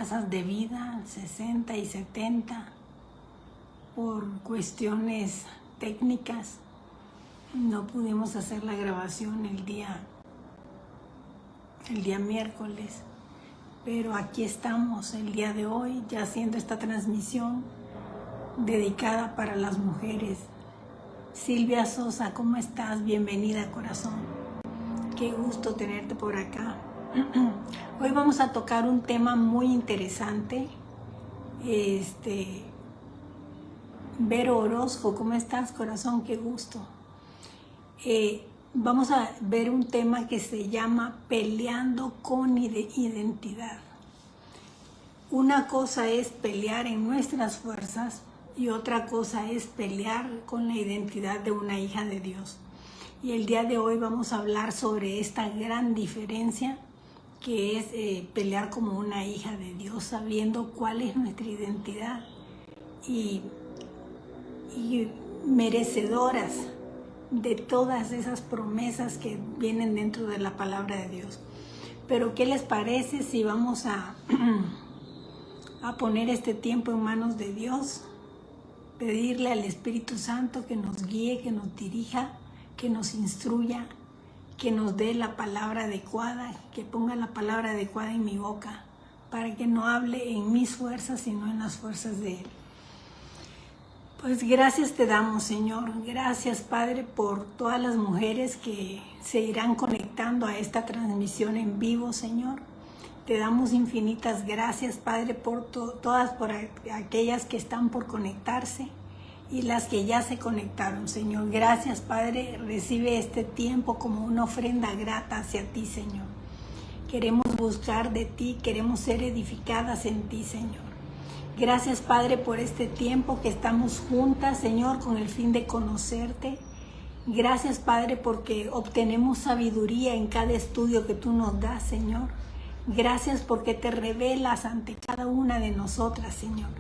tasas de vida, 60 y 70, por cuestiones técnicas. No pudimos hacer la grabación el día miércoles, pero aquí estamos el día de hoy ya haciendo esta transmisión dedicada para las mujeres. Silvia Sosa, ¿cómo estás? Bienvenida, corazón. Qué gusto tenerte por acá. Hoy vamos a tocar un tema muy interesante. Vero Orozco, ¿cómo estás, corazón? Qué gusto. Vamos a ver un tema que se llama Peleando con Identidad. Una cosa es pelear en nuestras fuerzas y otra cosa es pelear con la identidad de una hija de Dios. Y el día de hoy vamos a hablar sobre esta gran diferencia que es pelear como una hija de Dios, sabiendo cuál es nuestra identidad y merecedoras de todas esas promesas que vienen dentro de la palabra de Dios. Pero ¿qué les parece si vamos a poner este tiempo en manos de Dios? Pedirle al Espíritu Santo que nos guíe, que nos dirija, que nos instruya, que nos dé la palabra adecuada, que ponga la palabra adecuada en mi boca, para que no hable en mis fuerzas, sino en las fuerzas de Él. Pues gracias te damos, Señor. Gracias, Padre, por todas las mujeres que se irán conectando a esta transmisión en vivo, Señor. Te damos infinitas gracias, Padre, por todas por aquellas que están por conectarse y las que ya se conectaron, Señor. Gracias, Padre. Recibe este tiempo como una ofrenda grata hacia ti, Señor. Queremos buscar de ti, queremos ser edificadas en ti, Señor. Gracias, Padre, por este tiempo que estamos juntas, Señor, con el fin de conocerte. Gracias, Padre, porque obtenemos sabiduría en cada estudio que tú nos das, Señor. Gracias porque te revelas ante cada una de nosotras, Señor.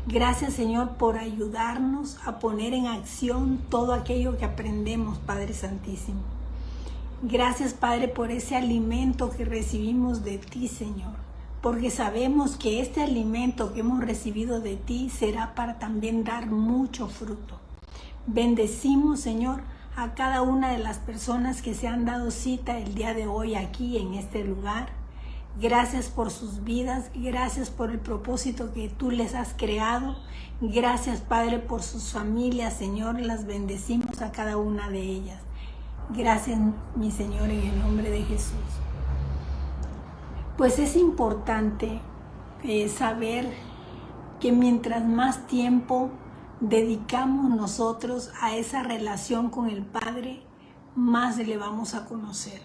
Gracias, Señor, por ayudarnos a poner en acción todo aquello que aprendemos, Padre Santísimo. Gracias, Padre, por ese alimento que recibimos de ti, Señor. Porque sabemos que este alimento que hemos recibido de ti será para también dar mucho fruto. Bendecimos, Señor, a cada una de las personas que se han dado cita el día de hoy aquí en este lugar. Gracias por sus vidas, gracias por el propósito que tú les has creado. Gracias, Padre, por sus familias, Señor, las bendecimos a cada una de ellas. Gracias, mi Señor, en el nombre de Jesús. Pues es importante saber que mientras más tiempo dedicamos nosotros a esa relación con el Padre, más le vamos a conocer.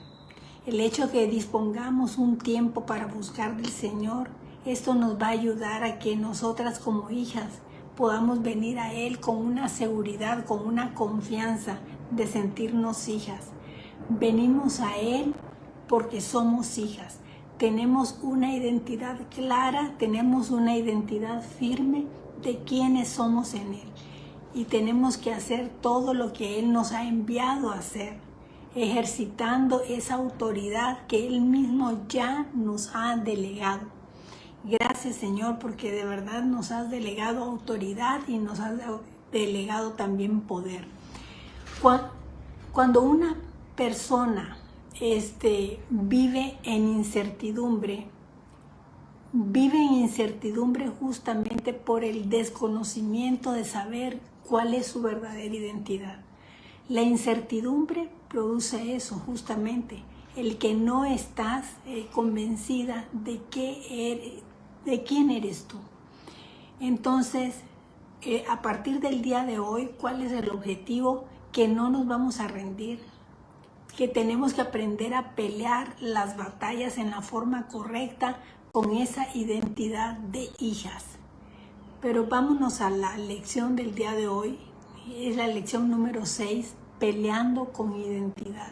El hecho que dispongamos un tiempo para buscar del Señor, esto nos va a ayudar a que nosotras como hijas podamos venir a Él con una seguridad, con una confianza de sentirnos hijas. Venimos a Él porque somos hijas. Tenemos una identidad clara, tenemos una identidad firme de quiénes somos en Él. Y tenemos que hacer todo lo que Él nos ha enviado a hacer, ejercitando esa autoridad que Él mismo ya nos ha delegado. Gracias, Señor, porque de verdad nos has delegado autoridad y nos has delegado también poder. Cuando una persona vive en incertidumbre justamente por el desconocimiento de saber cuál es su verdadera identidad. La incertidumbre produce eso justamente, el que no estás convencida de quién eres tú. Entonces, a partir del día de hoy, ¿cuál es el objetivo? Que no nos vamos a rendir, que tenemos que aprender a pelear las batallas en la forma correcta con esa identidad de hijas. Pero vámonos a la lección del día de hoy, es la lección número 6, peleando con identidad.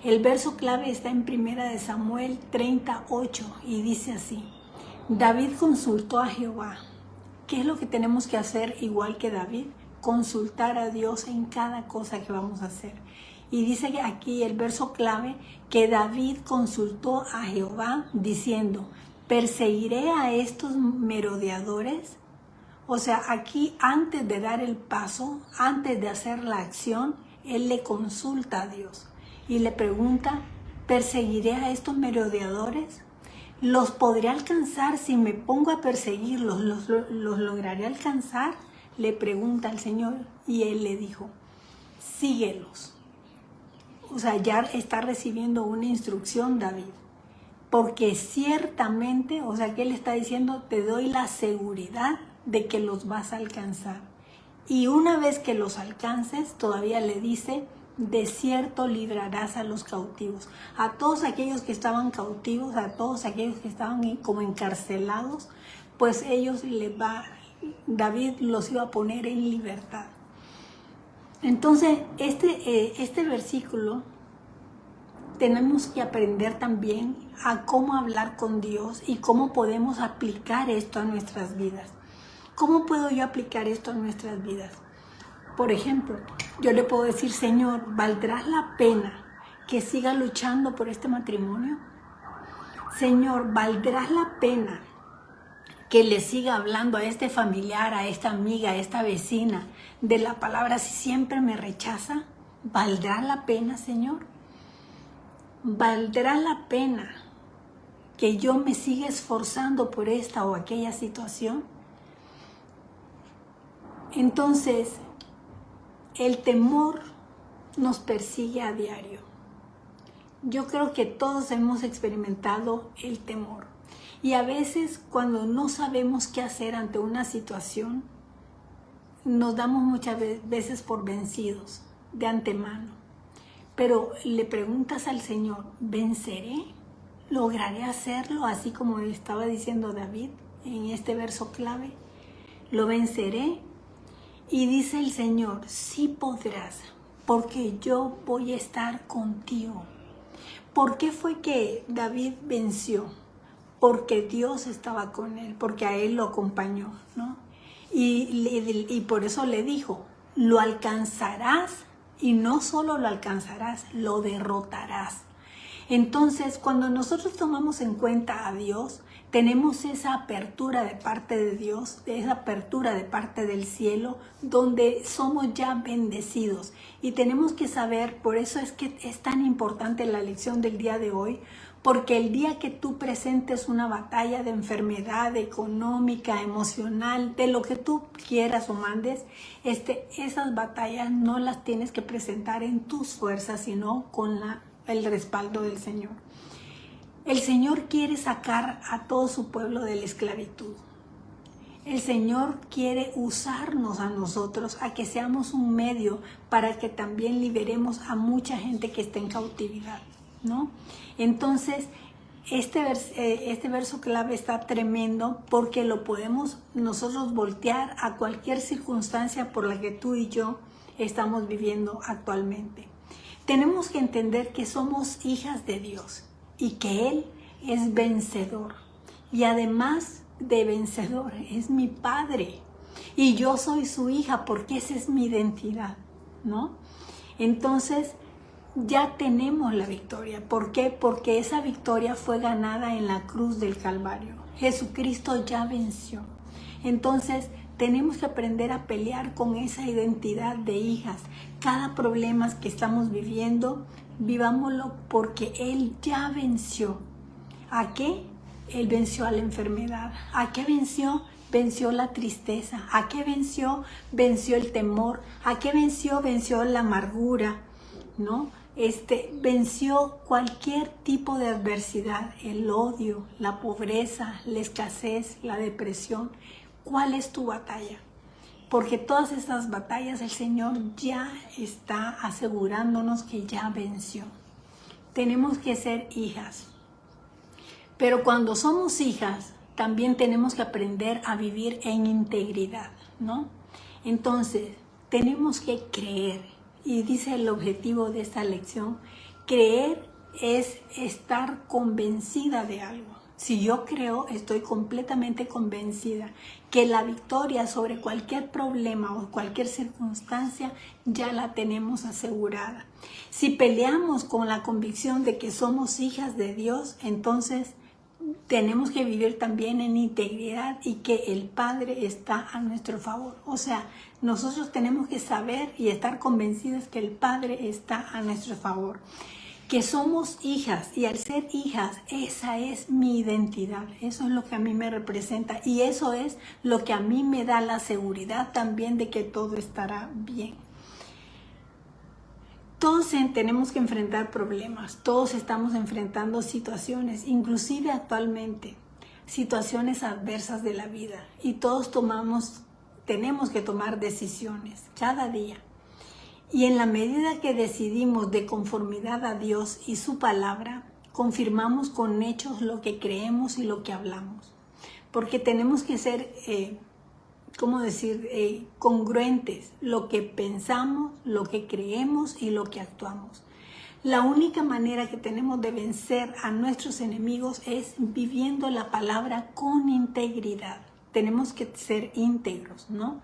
El verso clave está en 1 Samuel 38 y dice así: David consultó a Jehová. ¿Qué es lo que tenemos que hacer igual que David? Consultar a Dios en cada cosa que vamos a hacer. Y dice aquí el verso clave que David consultó a Jehová diciendo: ¿Perseguiré a estos merodeadores? O sea, aquí antes de dar el paso, antes de hacer la acción, él le consulta a Dios y le pregunta, ¿perseguiré a estos merodeadores? ¿Los podré alcanzar si me pongo a perseguirlos? ¿Los lograré alcanzar? Le pregunta al Señor y él le dijo, síguelos. O sea, ya está recibiendo una instrucción David. Porque ciertamente, o sea, que él está diciendo, te doy la seguridad de que los vas a alcanzar. Y una vez que los alcances, todavía le dice, de cierto librarás a los cautivos. A todos aquellos que estaban cautivos, a todos aquellos que estaban como encarcelados, pues David los iba a poner en libertad. Entonces, este versículo tenemos que aprender también a cómo hablar con Dios y cómo podemos aplicar esto a nuestras vidas. ¿Cómo puedo yo aplicar esto a nuestras vidas? Por ejemplo, yo le puedo decir, Señor, ¿valdrá la pena que siga luchando por este matrimonio? Señor, ¿valdrá la pena que le siga hablando a este familiar, a esta amiga, a esta vecina de la palabra si siempre me rechaza? ¿Valdrá la pena, Señor? ¿Valdrá la pena que yo me siga esforzando por esta o aquella situación? Entonces, el temor nos persigue a diario. Yo creo que todos hemos experimentado el temor. Y a veces cuando no sabemos qué hacer ante una situación, nos damos muchas veces por vencidos de antemano. Pero le preguntas al Señor, ¿venceré? ¿Lograré hacerlo? Así como estaba diciendo David en este verso clave. ¿Lo venceré? Y dice el Señor, sí podrás, porque yo voy a estar contigo. ¿Por qué fue que David venció? Porque Dios estaba con él, porque a él lo acompañó, ¿no? Y por eso le dijo, lo alcanzarás. Y no solo lo alcanzarás, lo derrotarás. Entonces, cuando nosotros tomamos en cuenta a Dios, tenemos esa apertura de parte de Dios, esa apertura de parte del cielo, donde somos ya bendecidos. Y tenemos que saber, por eso es que es tan importante la lección del día de hoy, porque el día que tú presentes una batalla de enfermedad económica, emocional, de lo que tú quieras o mandes, esas batallas no las tienes que presentar en tus fuerzas, sino con el respaldo del Señor. El Señor quiere sacar a todo su pueblo de la esclavitud. El Señor quiere usarnos a nosotros, a que seamos un medio para que también liberemos a mucha gente que está en cautividad, ¿no? Entonces, este verso clave está tremendo porque lo podemos nosotros voltear a cualquier circunstancia por la que tú y yo estamos viviendo actualmente. Tenemos que entender que somos hijas de Dios y que Él es vencedor. Y además de vencedor, es mi Padre. Y yo soy su hija porque esa es mi identidad, ¿no? Entonces, ya tenemos la victoria. ¿Por qué? Porque esa victoria fue ganada en la cruz del Calvario. Jesucristo ya venció. Entonces, tenemos que aprender a pelear con esa identidad de hijas. Cada problema que estamos viviendo, vivámoslo porque Él ya venció. ¿A qué? Él venció a la enfermedad. ¿A qué venció? Venció la tristeza. ¿A qué venció? Venció el temor. ¿A qué venció? Venció la amargura, ¿no? Venció cualquier tipo de adversidad, el odio, la pobreza, la escasez, la depresión. ¿Cuál es tu batalla? Porque todas estas batallas el Señor ya está asegurándonos que ya venció. Tenemos que ser hijas. Pero cuando somos hijas, también tenemos que aprender a vivir en integridad, ¿no? Entonces, tenemos que creer. Y dice el objetivo de esta lección, creer es estar convencida de algo. Si yo creo, estoy completamente convencida que la victoria sobre cualquier problema o cualquier circunstancia ya la tenemos asegurada. Si peleamos con la convicción de que somos hijas de Dios, entonces tenemos que vivir también en integridad y que el Padre está a nuestro favor. O sea, nosotros tenemos que saber y estar convencidos que el Padre está a nuestro favor. Que somos hijas, y al ser hijas, esa es mi identidad. Eso es lo que a mí me representa y eso es lo que a mí me da la seguridad también de que todo estará bien. Todos tenemos que enfrentar problemas, todos estamos enfrentando situaciones, inclusive actualmente, situaciones adversas de la vida, y todos tenemos que tomar decisiones cada día. Y en la medida que decidimos de conformidad a Dios y su palabra, confirmamos con hechos lo que creemos y lo que hablamos. Porque tenemos que ser congruentes, lo que pensamos, lo que creemos y lo que actuamos. La única manera que tenemos de vencer a nuestros enemigos es viviendo la palabra con integridad. Tenemos que ser íntegros, ¿no?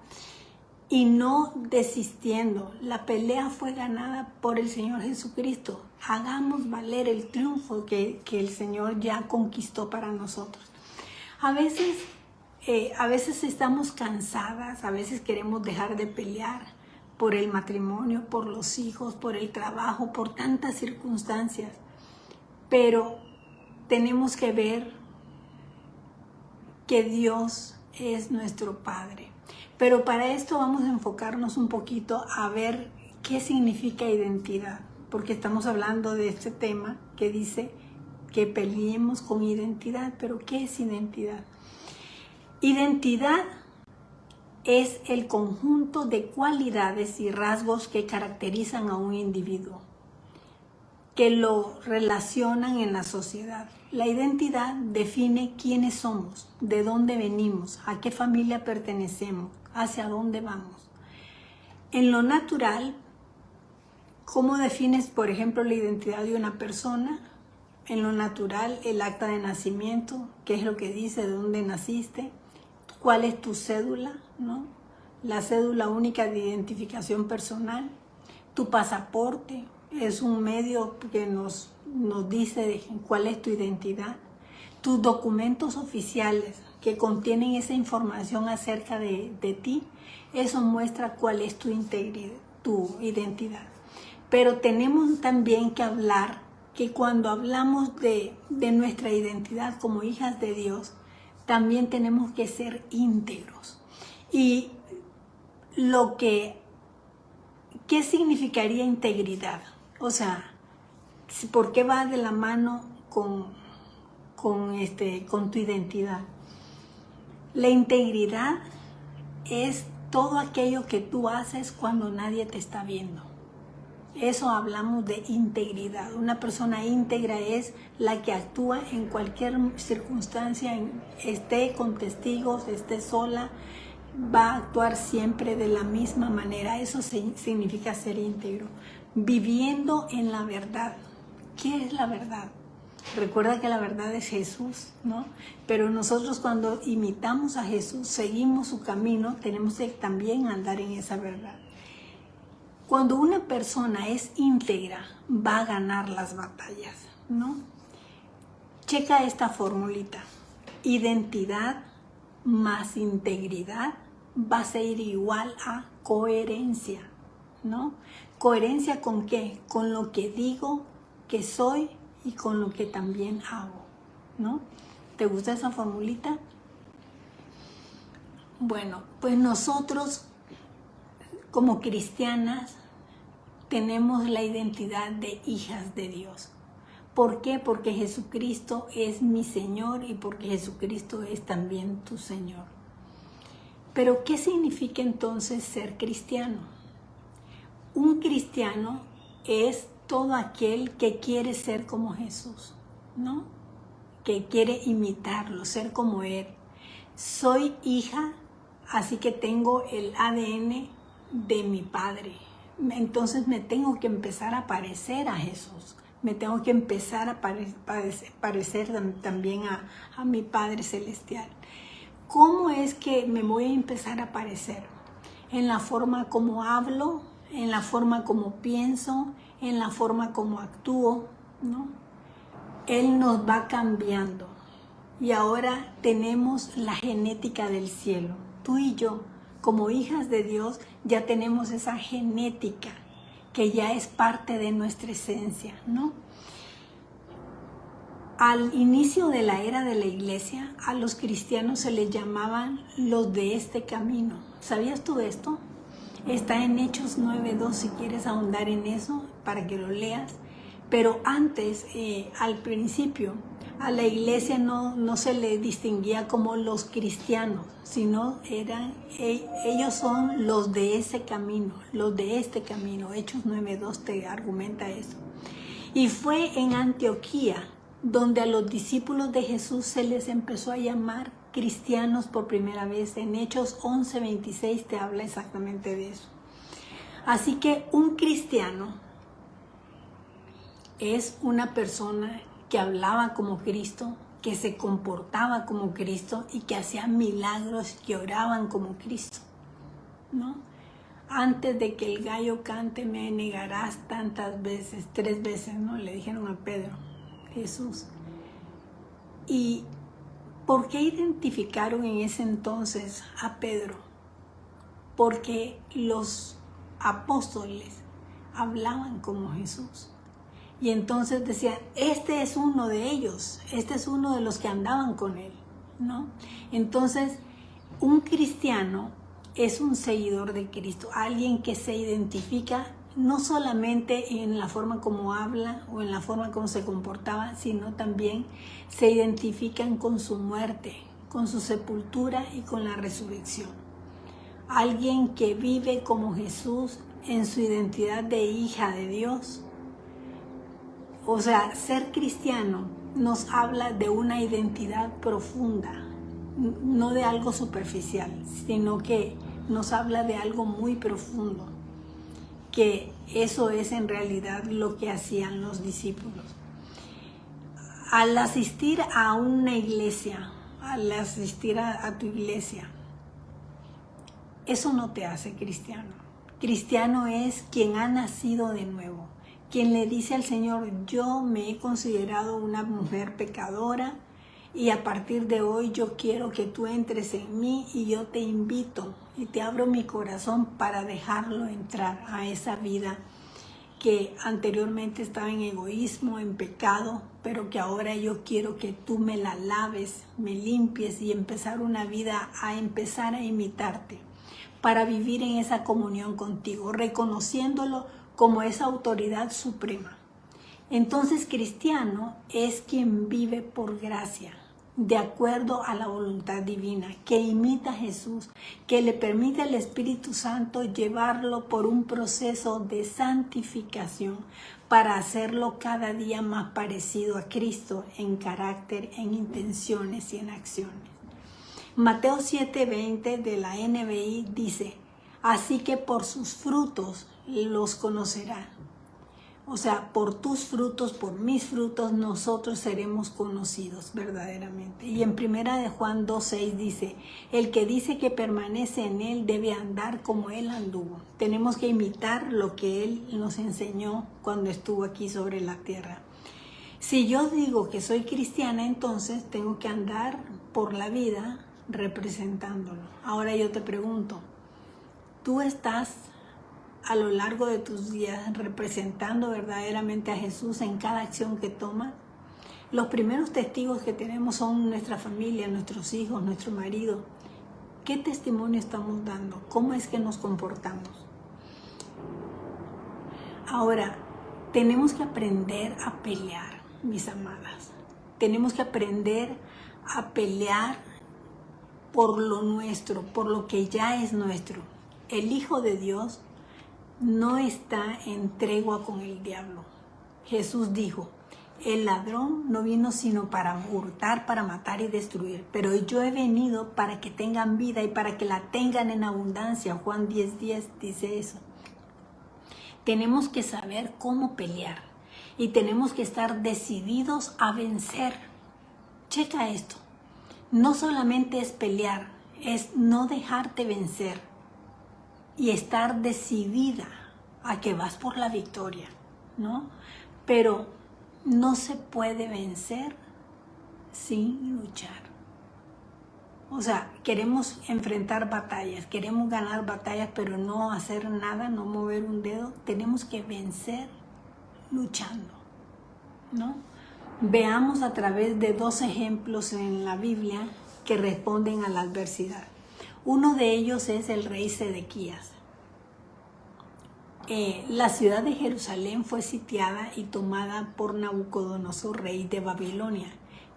Y no desistiendo. La pelea fue ganada por el Señor Jesucristo. Hagamos valer el triunfo que el Señor ya conquistó para nosotros. A veces estamos cansadas, a veces queremos dejar de pelear por el matrimonio, por los hijos, por el trabajo, por tantas circunstancias. Pero tenemos que ver que Dios es nuestro Padre. Pero para esto vamos a enfocarnos un poquito a ver qué significa identidad, porque estamos hablando de este tema que dice que peleemos con identidad. Pero ¿qué es identidad? Identidad es el conjunto de cualidades y rasgos que caracterizan a un individuo, que lo relacionan en la sociedad. La identidad define quiénes somos, de dónde venimos, a qué familia pertenecemos, hacia dónde vamos. En lo natural, ¿cómo defines, por ejemplo, la identidad de una persona? En lo natural, el acta de nacimiento, qué es lo que dice, de dónde naciste, cuál es tu cédula, ¿no? La cédula única de identificación personal, tu pasaporte, es un medio que nos dice cuál es tu identidad, tus documentos oficiales que contienen esa información acerca de ti, eso muestra cuál es tu identidad. Pero tenemos también que hablar que cuando hablamos de nuestra identidad como hijas de Dios, también tenemos que ser íntegros. Y ¿qué significaría integridad? O sea, ¿por qué va de la mano con tu identidad? La integridad es todo aquello que tú haces cuando nadie te está viendo. Eso hablamos de integridad. Una persona íntegra es la que actúa en cualquier circunstancia, esté con testigos, esté sola, va a actuar siempre de la misma manera. Eso significa ser íntegro. Viviendo en la verdad. ¿Qué es la verdad? Recuerda que la verdad es Jesús, ¿no? Pero nosotros cuando imitamos a Jesús, seguimos su camino, tenemos que también andar en esa verdad. Cuando una persona es íntegra, va a ganar las batallas, ¿no? Checa esta formulita. Identidad más integridad va a ser igual a coherencia, ¿no? ¿Coherencia con qué? Con lo que digo que soy y con lo que también hago, ¿no? ¿Te gusta esa formulita? Bueno, pues nosotros como cristianas tenemos la identidad de hijas de Dios. ¿Por qué? Porque Jesucristo es mi Señor y porque Jesucristo es también tu Señor. Pero ¿qué significa entonces ser cristiano? Un cristiano es todo aquel que quiere ser como Jesús, ¿no? Que quiere imitarlo, ser como Él. Soy hija, así que tengo el ADN de mi Padre. Entonces me tengo que empezar a parecer a Jesús. Me tengo que empezar a parecer también a mi Padre Celestial. ¿Cómo es que me voy a empezar a parecer? En la forma como hablo, en la forma como pienso, en la forma como actúo, ¿no? Él nos va cambiando. y ahora tenemos la genética del cielo. Tú y yo, como hijas de Dios, ya tenemos esa genética que ya es parte de nuestra esencia, ¿no? Al inicio de la era de la iglesia, a los cristianos se les llamaban los de este camino. ¿Sabías tú esto? Está en Hechos 9:2 si quieres ahondar en eso para que lo leas. Pero antes, al principio, a la iglesia no se le distinguía como los cristianos, sino ellos son los de ese camino, los de este camino. Hechos 9:2 te argumenta eso. Y fue en Antioquía donde a los discípulos de Jesús se les empezó a llamar cristianos por primera vez. En Hechos 11:26 te habla exactamente de eso. Así que un cristiano es una persona que hablaba como Cristo, que se comportaba como Cristo y que hacía milagros, que oraban como Cristo, ¿no? Antes de que el gallo cante me negarás tantas veces, 3 veces, ¿no? Le dijeron a Pedro, Jesús. ¿Y por qué identificaron en ese entonces a Pedro? Porque los apóstoles hablaban como Jesús. Y entonces decían, este es uno de ellos, este es uno de los que andaban con él, ¿no? Entonces, un cristiano es un seguidor de Cristo, alguien que se identifica no solamente en la forma como habla o en la forma como se comportaba, sino también se identifican con su muerte, con su sepultura y con la resurrección. Alguien que vive como Jesús en su identidad de hija de Dios. O sea, ser cristiano nos habla de una identidad profunda, no de algo superficial, sino que nos habla de algo muy profundo, que eso es en realidad lo que hacían los discípulos. Al asistir a una iglesia, al asistir a tu iglesia, eso no te hace cristiano. Cristiano es quien ha nacido de nuevo, quien le dice al Señor, yo me he considerado una mujer pecadora y a partir de hoy yo quiero que tú entres en mí y yo te invito y te abro mi corazón para dejarlo entrar a esa vida que anteriormente estaba en egoísmo, en pecado, pero que ahora yo quiero que tú me la laves, me limpies y empezar una vida a empezar a imitarte para vivir en esa comunión contigo, reconociéndolo como esa autoridad suprema. Entonces, cristiano es quien vive por gracia, de acuerdo a la voluntad divina, que imita a Jesús, que le permite al Espíritu Santo llevarlo por un proceso de santificación para hacerlo cada día más parecido a Cristo en carácter, en intenciones y en acciones. Mateo 7:20 de la NBI dice, así que por sus frutos los conocerán. O sea, por tus frutos, por mis frutos, nosotros seremos conocidos verdaderamente. Y en 1 de Juan 2:6 dice, el que dice que permanece en él debe andar como él anduvo. Tenemos que imitar lo que él nos enseñó cuando estuvo aquí sobre la tierra. Si yo digo que soy cristiana, entonces tengo que andar por la vida representándolo. Ahora yo te pregunto, ¿tú estás a lo largo de tus días representando verdaderamente a Jesús en cada acción que toma? Los primeros testigos que tenemos son nuestra familia, nuestros hijos, nuestro marido. ¿Qué testimonio estamos dando? ¿Cómo es que nos comportamos? Ahora, tenemos que aprender a pelear, mis amadas. Tenemos que aprender a pelear por lo nuestro, por lo que ya es nuestro. El Hijo de Dios no está en tregua con el diablo. Jesús dijo, el ladrón no vino sino para hurtar, para matar y destruir, pero yo he venido para que tengan vida y para que la tengan en abundancia. Juan 10:10 dice eso. Tenemos que saber cómo pelear y tenemos que estar decididos a vencer. Checa esto. No solamente es pelear, es no dejarte vencer y estar decidida a que vas por la victoria, ¿no? Pero no se puede vencer sin luchar. O sea, queremos enfrentar batallas, queremos ganar batallas, pero no hacer nada, no mover un dedo. Tenemos que vencer luchando, ¿no? Veamos a través de 2 ejemplos en la Biblia que responden a la adversidad. Uno de ellos es el rey Sedequías. La ciudad de Jerusalén fue sitiada y tomada por Nabucodonosor, rey de Babilonia,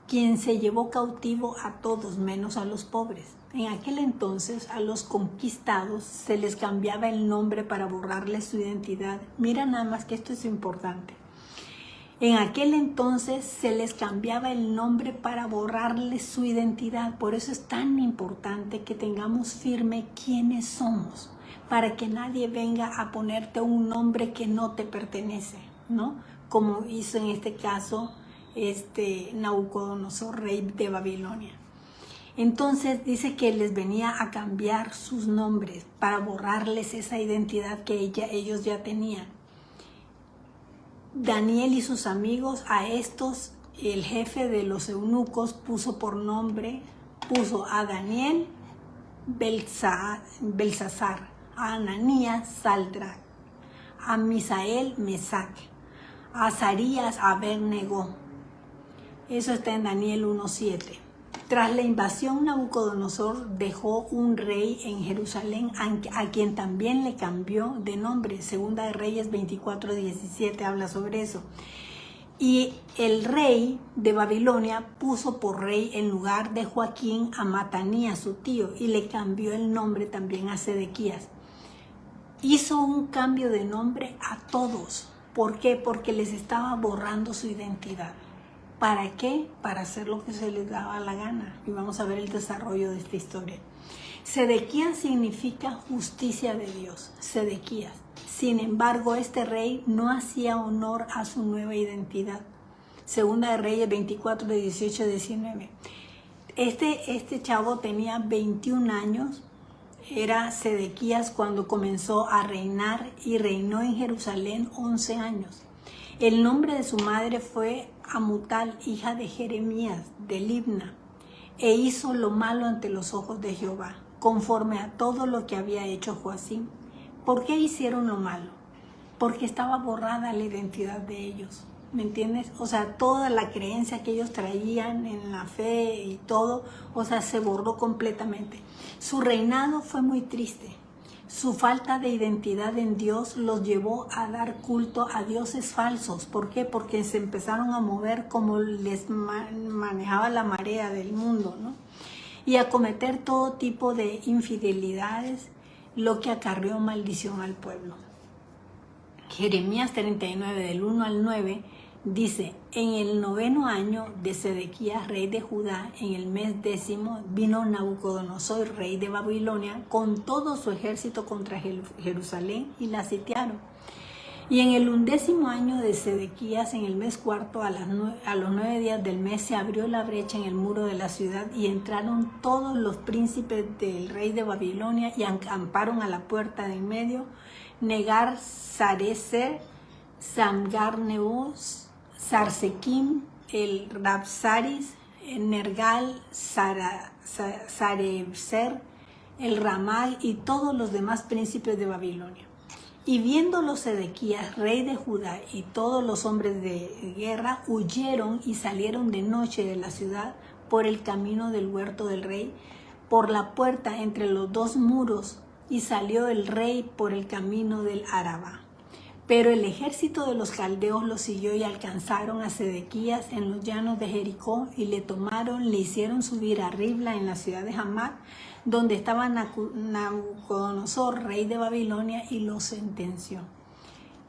quien se llevó cautivo a todos menos a los pobres. En aquel entonces a los conquistados se les cambiaba el nombre para borrarles su identidad. Mira nada más que esto es importante. En aquel entonces se les cambiaba el nombre para borrarles su identidad. Por eso es tan importante que tengamos firme quiénes somos, para que nadie venga a ponerte un nombre que no te pertenece, ¿no? Como hizo en este caso Nabucodonosor, rey de Babilonia. Entonces dice que les venía a cambiar sus nombres para borrarles esa identidad que ellos ya tenían. Daniel y sus amigos, a estos el jefe de los eunucos puso por nombre, puso a Daniel Belsasar, a Ananías Sadrach, a Misael Mesac, a Azarías Abed-Nego. Eso está en Daniel 1:7. Tras la invasión, Nabucodonosor dejó un rey en Jerusalén a quien también le cambió de nombre. Segunda de Reyes 24:17 habla sobre eso. Y el rey de Babilonia puso por rey en lugar de Joaquín a Matanías, su tío, y le cambió el nombre también a Sedequías. Hizo un cambio de nombre a todos. ¿Por qué? Porque les estaba borrando su identidad. ¿Para qué? Para hacer lo que se les daba la gana. Y vamos a ver el desarrollo de esta historia. Sedequías significa justicia de Dios. Sedequías. Sin embargo, este rey no hacía honor a su nueva identidad. Segunda de Reyes 24:18-19. Este chavo tenía 21 años. Era Sedequías cuando comenzó a reinar y reinó en Jerusalén 11 años. El nombre de su madre fue Amutal, hija de Jeremías, de Libna, e hizo lo malo ante los ojos de Jehová, conforme a todo lo que había hecho Joacim. ¿Por qué hicieron lo malo? Porque estaba borrada la identidad de ellos, ¿me entiendes? O sea, toda la creencia que ellos traían en la fe y todo, o sea, se borró completamente. Su reinado fue muy triste. Su falta de identidad en Dios los llevó a dar culto a dioses falsos. ¿Por qué? Porque se empezaron a mover como les manejaba la marea del mundo, ¿no? Y a cometer todo tipo de infidelidades, lo que acarreó maldición al pueblo. Jeremías 39, del 1 al 9, dice: en el 9º año de Sedequías, rey de Judá, en el mes 10º, vino Nabucodonosor, rey de Babilonia, con todo su ejército contra Jerusalén y la sitiaron. Y en el 11º año de Sedequías, en el mes 4, a los 9 días del mes, se abrió la brecha en el muro de la ciudad y entraron todos los príncipes del rey de Babilonia y acamparon a la puerta de en medio, Negar Sarecer, Samgar-Nebos, Sarsequim, el Rabsaris, Nergal, Sarecer, el Ramal y todos los demás príncipes de Babilonia. Y viéndolo Sedequías, rey de Judá, y todos los hombres de guerra huyeron y salieron de noche de la ciudad por el camino del huerto del rey, por la puerta entre los 2 muros, y salió el rey por el camino del Araba. Pero el ejército de los caldeos lo siguió y alcanzaron a Sedequías en los llanos de Jericó y le tomaron, le hicieron subir a Ribla en la ciudad de Hamat, donde estaba Nabucodonosor, rey de Babilonia, y lo sentenció.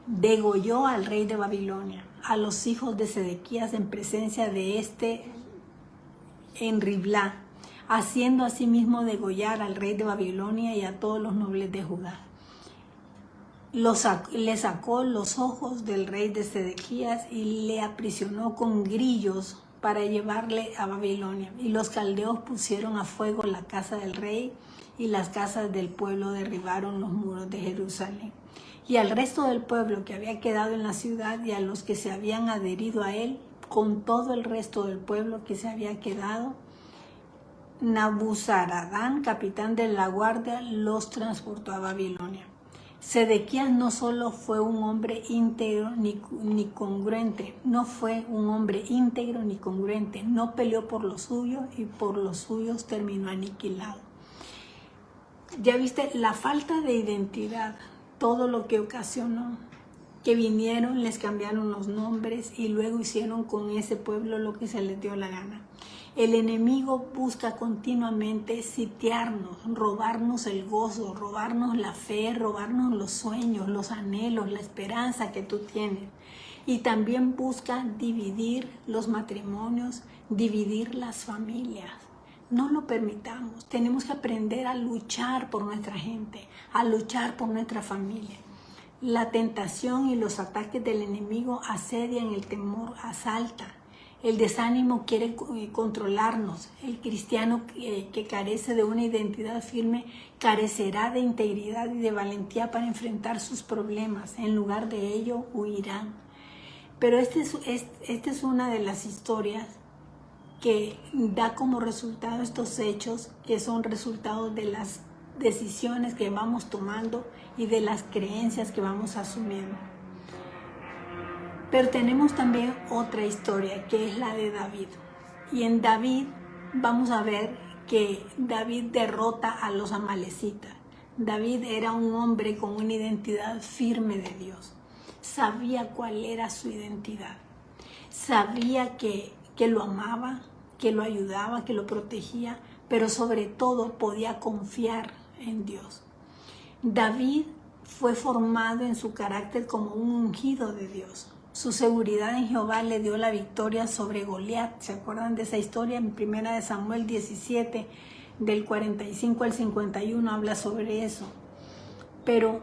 Degolló al rey de Babilonia, a los hijos de Sedequías en presencia de en Ribla, haciendo asimismo degollar al rey de Babilonia y a todos los nobles de Judá. Le sacó los ojos del rey de Sedequías y le aprisionó con grillos para llevarle a Babilonia. Y los caldeos pusieron a fuego la casa del rey y las casas del pueblo derribaron los muros de Jerusalén. Y al resto del pueblo que había quedado en la ciudad y a los que se habían adherido a él, con todo el resto del pueblo que se había quedado, Nabuzaradán, capitán de la guardia, los transportó a Babilonia. Sedequías no solo fue un hombre íntegro ni congruente, no fue un hombre íntegro ni congruente, no peleó por lo suyo y por los suyos terminó aniquilado. Ya viste la falta de identidad, todo lo que ocasionó, que vinieron, les cambiaron los nombres y luego hicieron con ese pueblo lo que se les dio la gana. El enemigo busca continuamente sitiarnos, robarnos el gozo, robarnos la fe, robarnos los sueños, los anhelos, la esperanza que tú tienes. Y también busca dividir los matrimonios, dividir las familias. No lo permitamos. Tenemos que aprender a luchar por nuestra gente, a luchar por nuestra familia. La tentación y los ataques del enemigo asedian, el temor asalta. El desánimo quiere controlarnos. El cristiano que carece de una identidad firme carecerá de integridad y de valentía para enfrentar sus problemas. En lugar de ello, huirán. Pero esta es una de las historias que da como resultado estos hechos, que son resultados de las decisiones que vamos tomando y de las creencias que vamos asumiendo. Pero tenemos también otra historia, que es la de David. Y en David vamos a ver que David derrota a los amalecitas. David era un hombre con una identidad firme de Dios. Sabía cuál era su identidad. Sabía que lo amaba, que lo ayudaba, que lo protegía, pero sobre todo podía confiar en Dios. David fue formado en su carácter como un ungido de Dios. Su seguridad en Jehová le dio la victoria sobre Goliat. ¿Se acuerdan de esa historia? En 1 Samuel 17, del 45 al 51, habla sobre eso. Pero,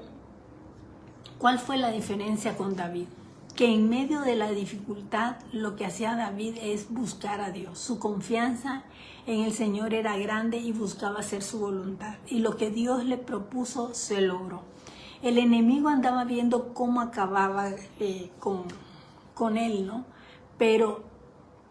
¿cuál fue la diferencia con David? Que en medio de la dificultad, lo que hacía David es buscar a Dios. Su confianza en el Señor era grande y buscaba hacer su voluntad. Y lo que Dios le propuso, se logró. El enemigo andaba viendo cómo acababa con él, ¿no? Pero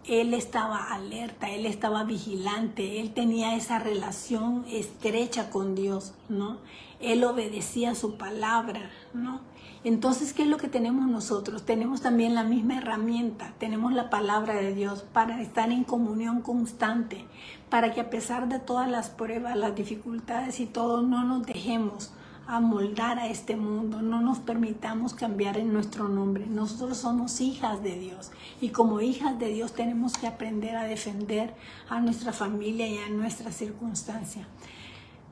él estaba alerta, él estaba vigilante, él tenía esa relación estrecha con Dios, ¿no? Él obedecía su palabra, ¿no? Entonces, ¿qué es lo que tenemos nosotros? Tenemos también la misma herramienta, tenemos la palabra de Dios para estar en comunión constante, para que a pesar de todas las pruebas, las dificultades y todo, no nos dejemos amoldar a este mundo, no nos permitamos cambiar en nuestro nombre. Nosotros somos hijas de Dios y como hijas de Dios tenemos que aprender a defender a nuestra familia y a nuestra circunstancia.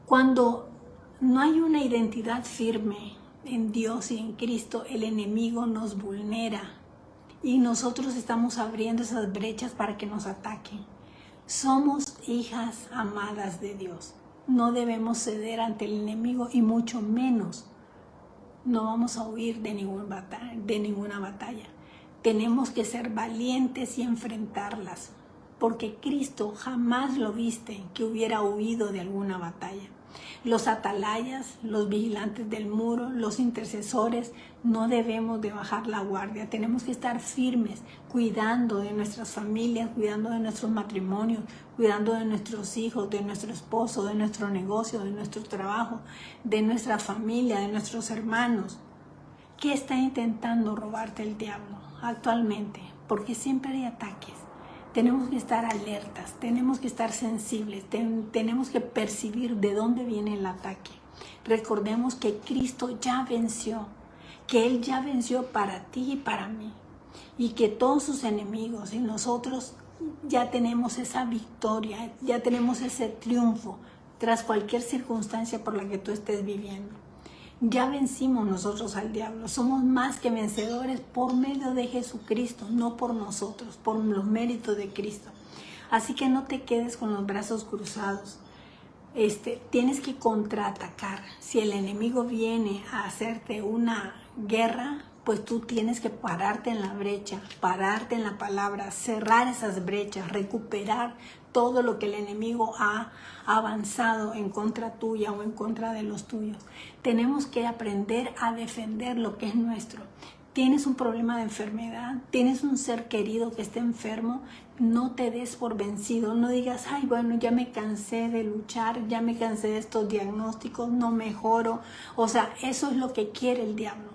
Cuando no hay una identidad firme en Dios y en Cristo, el enemigo nos vulnera y nosotros estamos abriendo esas brechas para que nos ataquen. Somos hijas amadas de Dios. No debemos ceder ante el enemigo y mucho menos no vamos a huir de ninguna batalla. Tenemos que ser valientes y enfrentarlas, porque Cristo jamás lo viste que hubiera huido de alguna batalla. Los atalayas, los vigilantes del muro, los intercesores, no debemos de bajar la guardia. Tenemos que estar firmes, cuidando de nuestras familias, cuidando de nuestros matrimonios, cuidando de nuestros hijos, de nuestro esposo, de nuestro negocio, de nuestro trabajo, de nuestra familia, de nuestros hermanos. ¿Qué está intentando robarte el diablo actualmente? Porque siempre hay ataques. Tenemos que estar alertas, tenemos que estar sensibles, tenemos que percibir de dónde viene el ataque. Recordemos que Cristo ya venció, que Él ya venció para ti y para mí, y que todos sus enemigos y nosotros ya tenemos esa victoria, ya tenemos ese triunfo tras cualquier circunstancia por la que tú estés viviendo. Ya vencimos nosotros al diablo, somos más que vencedores por medio de Jesucristo, no por nosotros, por los méritos de Cristo. Así que no te quedes con los brazos cruzados, tienes que contraatacar. Si el enemigo viene a hacerte una guerra, pues tú tienes que pararte en la brecha, pararte en la palabra, cerrar esas brechas, recuperar todo lo que el enemigo ha avanzado en contra tuya o en contra de los tuyos. Tenemos que aprender a defender lo que es nuestro. Tienes un problema de enfermedad, tienes un ser querido que está enfermo, no te des por vencido, no digas, ay, bueno, ya me cansé de luchar, ya me cansé de estos diagnósticos, no mejoro. O sea, eso es lo que quiere el diablo.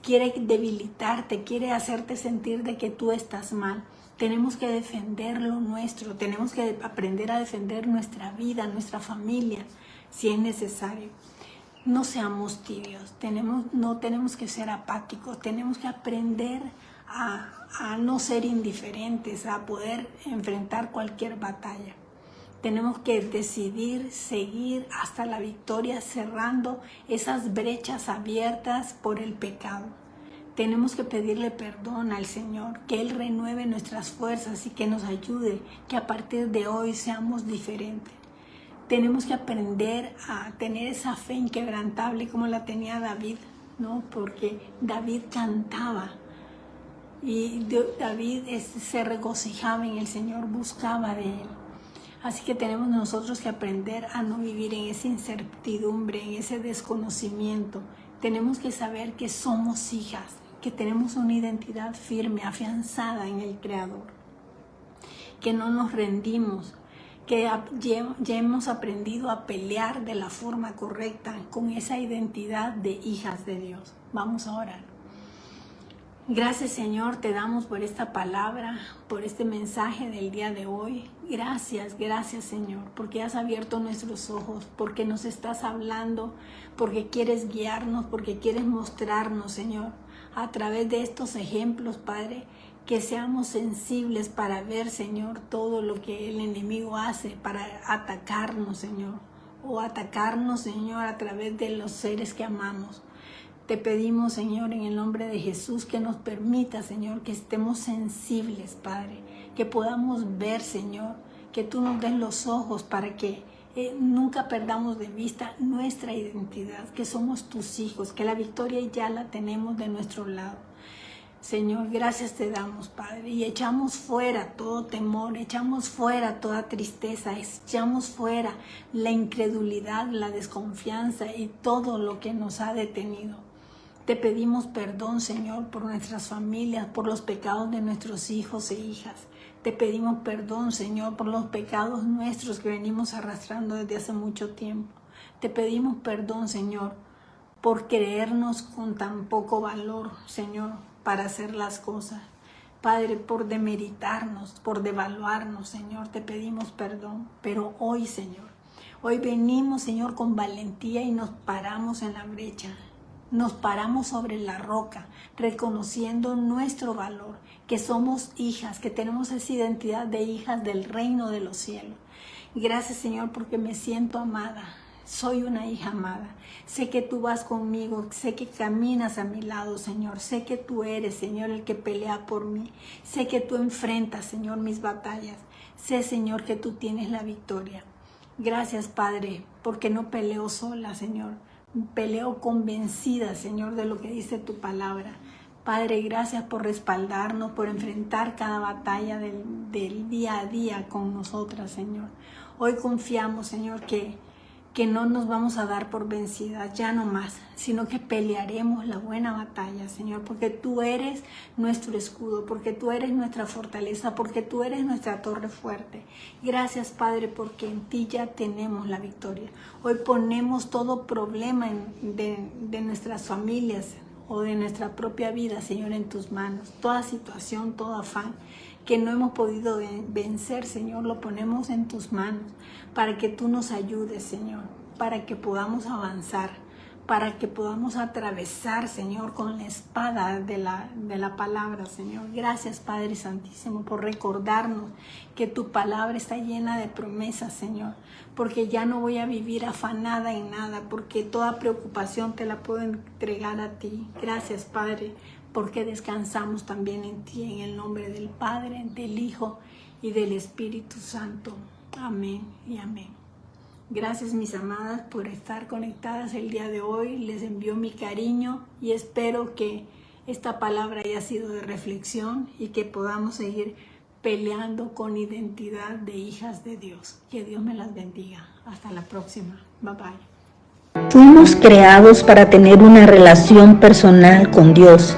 Quiere debilitarte, quiere hacerte sentir de que tú estás mal. Tenemos que defender lo nuestro, tenemos que aprender a defender nuestra vida, nuestra familia, si es necesario. No seamos tibios, no tenemos que ser apáticos, tenemos que aprender a no ser indiferentes, a poder enfrentar cualquier batalla. Tenemos que decidir seguir hasta la victoria, cerrando esas brechas abiertas por el pecado. Tenemos que pedirle perdón al Señor, que Él renueve nuestras fuerzas y que nos ayude, que a partir de hoy seamos diferentes. Tenemos que aprender a tener esa fe inquebrantable como la tenía David, ¿no? Porque David cantaba y David se regocijaba en el Señor, buscaba de Él. Así que tenemos nosotros que aprender a no vivir en esa incertidumbre, en ese desconocimiento. Tenemos que saber que somos hijas, que tenemos una identidad firme, afianzada en el Creador, que no nos rendimos, que ya hemos aprendido a pelear de la forma correcta con esa identidad de hijas de Dios. Vamos a orar. Gracias, Señor, te damos por esta palabra, por este mensaje del día de hoy. Gracias, Señor, porque has abierto nuestros ojos, porque nos estás hablando, porque quieres guiarnos, porque quieres mostrarnos, Señor, a través de estos ejemplos, Padre, que seamos sensibles para ver, Señor, todo lo que el enemigo hace para atacarnos, Señor, o atacarnos, Señor, a través de los seres que amamos. Te pedimos, Señor, en el nombre de Jesús, que nos permita, Señor, que estemos sensibles, Padre, que podamos ver, Señor, que tú nos des los ojos para que nunca perdamos de vista nuestra identidad, que somos tus hijos, que la victoria ya la tenemos de nuestro lado. Señor, gracias te damos, Padre, y echamos fuera todo temor, echamos fuera toda tristeza, echamos fuera la incredulidad, la desconfianza y todo lo que nos ha detenido. Te pedimos perdón, Señor, por nuestras familias, por los pecados de nuestros hijos e hijas. Te pedimos perdón, Señor, por los pecados nuestros que venimos arrastrando desde hace mucho tiempo. Te pedimos perdón, Señor, por creernos con tan poco valor, Señor, para hacer las cosas. Padre, por demeritarnos, por devaluarnos, Señor, te pedimos perdón. Pero hoy, Señor, hoy venimos, Señor, con valentía y nos paramos en la brecha. Nos paramos sobre la roca, reconociendo nuestro valor, que somos hijas, que tenemos esa identidad de hijas del reino de los cielos. Gracias, Señor, porque me siento amada. Soy una hija amada. Sé que tú vas conmigo, sé que caminas a mi lado, Señor. Sé que tú eres, Señor, el que pelea por mí. Sé que tú enfrentas, Señor, mis batallas. Sé, Señor, que tú tienes la victoria. Gracias, Padre, porque no peleo sola, Señor. Peleo convencida, Señor, de lo que dice tu palabra. Padre, gracias por respaldarnos, por enfrentar cada batalla del día a día con nosotras, Señor. Hoy confiamos, Señor, que no nos vamos a dar por vencidas, ya no más, sino que pelearemos la buena batalla, Señor, porque tú eres nuestro escudo, porque tú eres nuestra fortaleza, porque tú eres nuestra torre fuerte. Gracias, Padre, porque en ti ya tenemos la victoria. Hoy ponemos todo problema de nuestras familias o de nuestra propia vida, Señor, en tus manos. Toda situación, todo afán que no hemos podido vencer, Señor, lo ponemos en tus manos para que tú nos ayudes, Señor, para que podamos avanzar, para que podamos atravesar, Señor, con la espada de la palabra, Señor. Gracias, Padre Santísimo, por recordarnos que tu palabra está llena de promesas, Señor, porque ya no voy a vivir afanada en nada, porque toda preocupación te la puedo entregar a ti. Gracias, Padre, porque descansamos también en ti, en el nombre del Padre, del Hijo y del Espíritu Santo. Amén y amén. Gracias, mis amadas, por estar conectadas el día de hoy. Les envío mi cariño y espero que esta palabra haya sido de reflexión y que podamos seguir peleando con identidad de hijas de Dios. Que Dios me las bendiga. Hasta la próxima. Bye bye. Fuimos creados para tener una relación personal con Dios.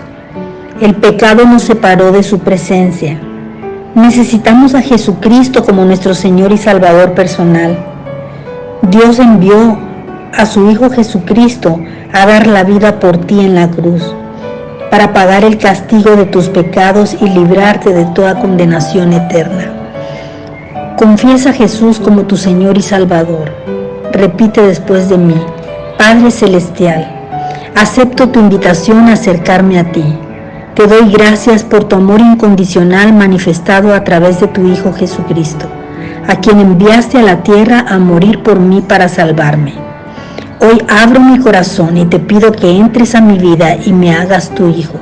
El pecado nos separó de su presencia. Necesitamos a Jesucristo como nuestro Señor y Salvador personal. Dios envió a su Hijo Jesucristo a dar la vida por ti en la cruz, para pagar el castigo de tus pecados y librarte de toda condenación eterna. Confiesa a Jesús como tu Señor y Salvador. Repite después de mí: Padre Celestial, acepto tu invitación a acercarme a ti. Te doy gracias por tu amor incondicional manifestado a través de tu Hijo Jesucristo, a quien enviaste a la tierra a morir por mí para salvarme. Hoy abro mi corazón y te pido que entres a mi vida y me hagas tu Hijo.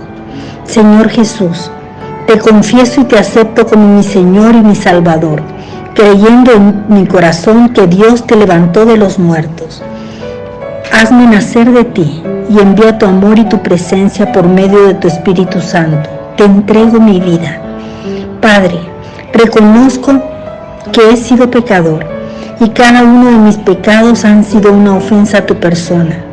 Señor Jesús, te confieso y te acepto como mi Señor y mi Salvador, creyendo en mi corazón que Dios te levantó de los muertos. Hazme nacer de ti y envía tu amor y tu presencia por medio de tu Espíritu Santo. Te entrego mi vida. Padre, reconozco que he sido pecador y cada uno de mis pecados han sido una ofensa a tu persona.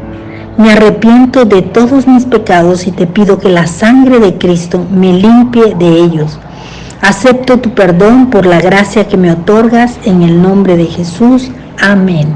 Me arrepiento de todos mis pecados y te pido que la sangre de Cristo me limpie de ellos. Acepto tu perdón por la gracia que me otorgas en el nombre de Jesús. Amén.